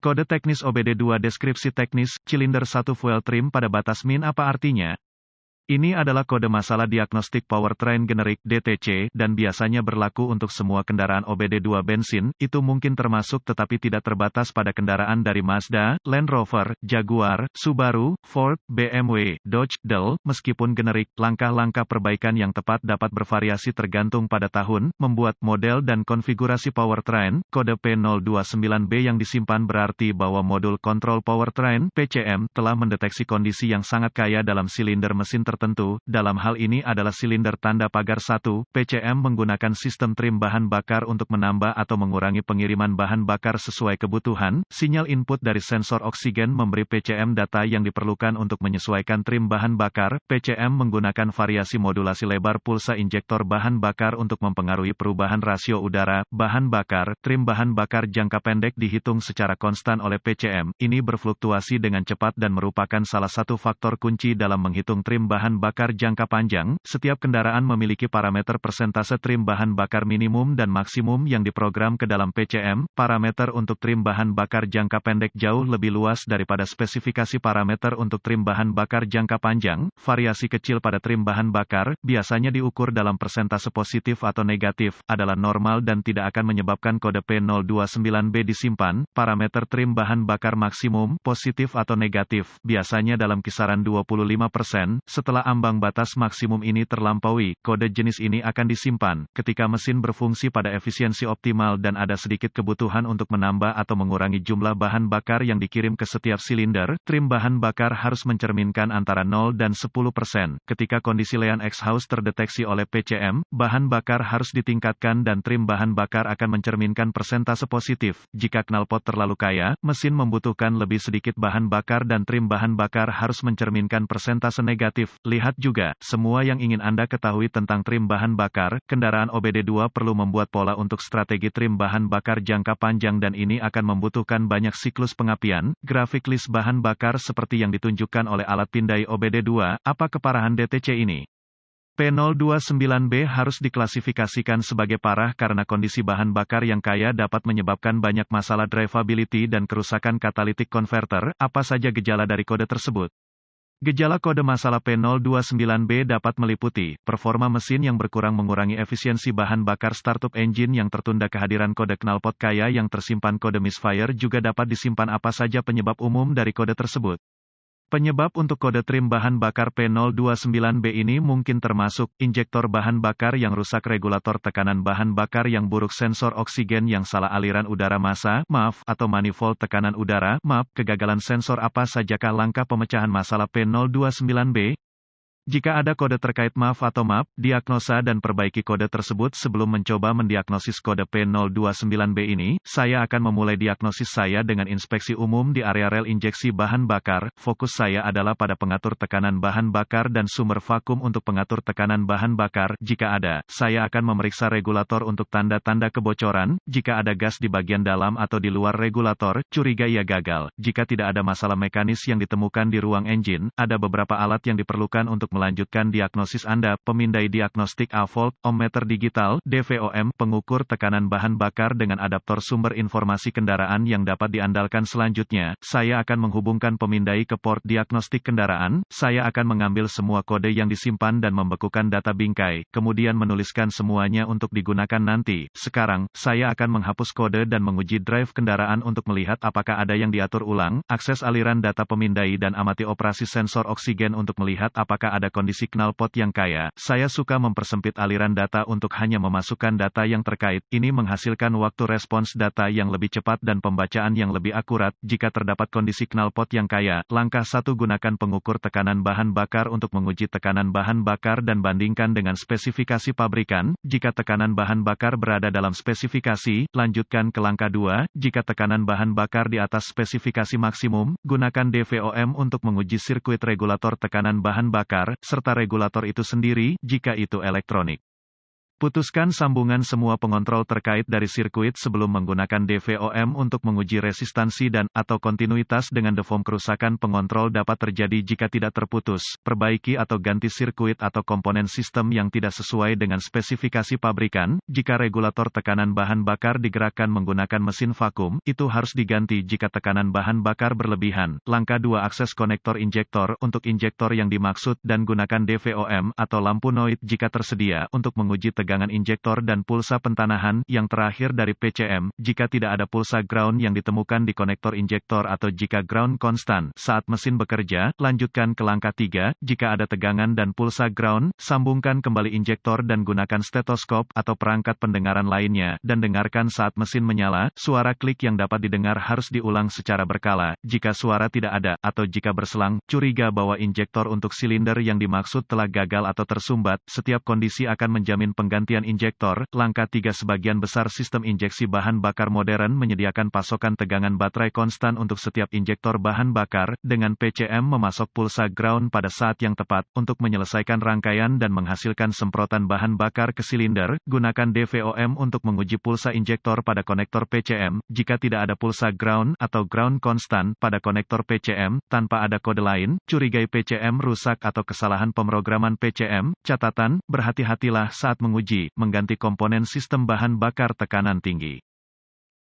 Kode teknis OBD2 deskripsi teknis, silinder 1 fuel trim pada batas min apa artinya? Ini adalah kode masalah diagnostik powertrain generik (DTC) dan biasanya berlaku untuk semua kendaraan OBD2 bensin, itu mungkin termasuk tetapi tidak terbatas pada kendaraan dari Mazda, Land Rover, Jaguar, Subaru, Ford, BMW, Dodge, Dell. Meskipun generik, langkah-langkah perbaikan yang tepat dapat bervariasi tergantung pada tahun, membuat model dan konfigurasi powertrain. Kode P029B yang disimpan berarti bahwa modul kontrol powertrain (PCM) telah mendeteksi kondisi yang sangat kaya dalam silinder mesin tertentu. Dalam hal ini adalah silinder tanda pagar 1, PCM menggunakan sistem trim bahan bakar untuk menambah atau mengurangi pengiriman bahan bakar sesuai kebutuhan. Sinyal input dari sensor oksigen memberi PCM data yang diperlukan untuk menyesuaikan trim bahan bakar. PCM menggunakan variasi modulasi lebar pulsa injektor bahan bakar untuk mempengaruhi perubahan rasio udara, bahan bakar. Trim bahan bakar jangka pendek dihitung secara konstan oleh PCM. Ini berfluktuasi dengan cepat dan merupakan salah satu faktor kunci dalam menghitung trim bahan bakar jangka panjang. Setiap kendaraan memiliki parameter persentase trim bahan bakar minimum dan maksimum yang diprogram ke dalam PCM. Parameter untuk trim bahan bakar jangka pendek jauh lebih luas daripada spesifikasi parameter untuk trim bahan bakar jangka panjang. Variasi kecil pada trim bahan bakar, biasanya diukur dalam persentase positif atau negatif, adalah normal dan tidak akan menyebabkan kode P029B disimpan. Parameter trim bahan bakar maksimum, positif atau negatif, biasanya dalam kisaran 25%. Setelah ambang batas maksimum ini terlampaui, kode jenis ini akan disimpan. Ketika mesin berfungsi pada efisiensi optimal dan ada sedikit kebutuhan untuk menambah atau mengurangi jumlah bahan bakar yang dikirim ke setiap silinder, trim bahan bakar harus mencerminkan antara 0 dan 10%. Ketika kondisi lean exhaust terdeteksi oleh PCM, bahan bakar harus ditingkatkan dan trim bahan bakar akan mencerminkan persentase positif. Jika knalpot terlalu kaya, mesin membutuhkan lebih sedikit bahan bakar dan trim bahan bakar harus mencerminkan persentase negatif. Lihat juga, semua yang ingin Anda ketahui tentang trim bahan bakar, kendaraan OBD2 perlu membuat pola untuk strategi trim bahan bakar jangka panjang dan ini akan membutuhkan banyak siklus pengapian. Grafik list bahan bakar seperti yang ditunjukkan oleh alat pindai OBD2, apa keparahan DTC ini? P029B harus diklasifikasikan sebagai parah karena kondisi bahan bakar yang kaya dapat menyebabkan banyak masalah drivability dan kerusakan catalytic converter. Apa saja gejala dari kode tersebut? Gejala kode masalah P029B dapat meliputi performa mesin yang berkurang mengurangi efisiensi bahan bakar startup engine yang tertunda kehadiran kode knalpot kaya yang tersimpan kode misfire juga dapat disimpan apa saja penyebab umum dari kode tersebut. Penyebab untuk kode trim bahan bakar P029B ini mungkin termasuk injektor bahan bakar yang rusak, regulator tekanan bahan bakar yang buruk, sensor oksigen yang salah, aliran udara massa, atau manifold tekanan udara, kegagalan sensor. Apa sajakah langkah pemecahan masalah P029B? Jika ada kode terkait atau diagnosa dan perbaiki kode tersebut. Sebelum mencoba mendiagnosis kode P029B ini, saya akan memulai diagnosis saya dengan inspeksi umum di area rel injeksi bahan bakar. Fokus saya adalah pada pengatur tekanan bahan bakar dan sumber vakum untuk pengatur tekanan bahan bakar. Jika ada, saya akan memeriksa regulator untuk tanda-tanda kebocoran. Jika ada gas di bagian dalam atau di luar regulator, curiga ia gagal. Jika tidak ada masalah mekanis yang ditemukan di ruang engine, ada beberapa alat yang diperlukan untuk melanjutkan diagnosis Anda. Pemindai diagnostik A-volt, ohmmeter digital, DVOM, pengukur tekanan bahan bakar dengan adaptor sumber informasi kendaraan yang dapat diandalkan. Selanjutnya, saya akan menghubungkan pemindai ke port diagnostik kendaraan. Saya akan mengambil semua kode yang disimpan dan membekukan data bingkai, kemudian menuliskan semuanya untuk digunakan nanti. Sekarang, saya akan menghapus kode dan menguji drive kendaraan untuk melihat apakah ada yang diatur ulang. Akses aliran data pemindai dan amati operasi sensor oksigen untuk melihat apakah ada kondisi knalpot yang kaya. Saya suka mempersempit aliran data untuk hanya memasukkan data yang terkait. Ini menghasilkan waktu respons data yang lebih cepat dan pembacaan yang lebih akurat. Jika terdapat kondisi knalpot yang kaya, langkah 1, gunakan pengukur tekanan bahan bakar untuk menguji tekanan bahan bakar dan bandingkan dengan spesifikasi pabrikan. Jika tekanan bahan bakar berada dalam spesifikasi, lanjutkan ke langkah 2. Jika tekanan bahan bakar di atas spesifikasi maksimum, gunakan DVOM untuk menguji sirkuit regulator tekanan bahan bakar serta regulator itu sendiri, jika itu elektronik. Putuskan sambungan semua pengontrol terkait dari sirkuit sebelum menggunakan DVOM untuk menguji resistansi dan/atau kontinuitas dengan deform. Kerusakan pengontrol dapat terjadi jika tidak terputus. Perbaiki atau ganti sirkuit atau komponen sistem yang tidak sesuai dengan spesifikasi pabrikan. Jika regulator tekanan bahan bakar digerakkan menggunakan mesin vakum, itu harus diganti jika tekanan bahan bakar berlebihan. Langkah 2. Akses konektor injektor untuk injektor yang dimaksud dan gunakan DVOM atau lampu noid jika tersedia untuk menguji tegangan injektor dan pulsa pentanahan. Yang terakhir dari PCM, jika tidak ada pulsa ground yang ditemukan di konektor injektor atau jika ground konstan saat mesin bekerja, lanjutkan ke langkah 3. Jika ada tegangan dan pulsa ground, sambungkan kembali injektor dan gunakan stetoskop atau perangkat pendengaran lainnya dan dengarkan saat mesin menyala. Suara klik yang dapat didengar harus diulang secara berkala. Jika suara tidak ada atau jika berselang, curiga bahwa injektor untuk silinder yang dimaksud telah gagal atau tersumbat. Setiap kondisi akan menjamin penggantian injektor. Langkah 3. Sebagian besar sistem injeksi bahan bakar modern menyediakan pasokan tegangan baterai konstan untuk setiap injektor bahan bakar. Dengan PCM memasok pulsa ground pada saat yang tepat untuk menyelesaikan rangkaian dan menghasilkan semprotan bahan bakar ke silinder. Gunakan DVOM untuk menguji pulsa injektor pada konektor PCM. Jika tidak ada pulsa ground atau ground konstan pada konektor PCM tanpa ada kode lain, curigai PCM rusak atau kesalahan pemrograman PCM. Catatan, berhati-hatilah saat menguji, mengganti komponen sistem bahan bakar tekanan tinggi.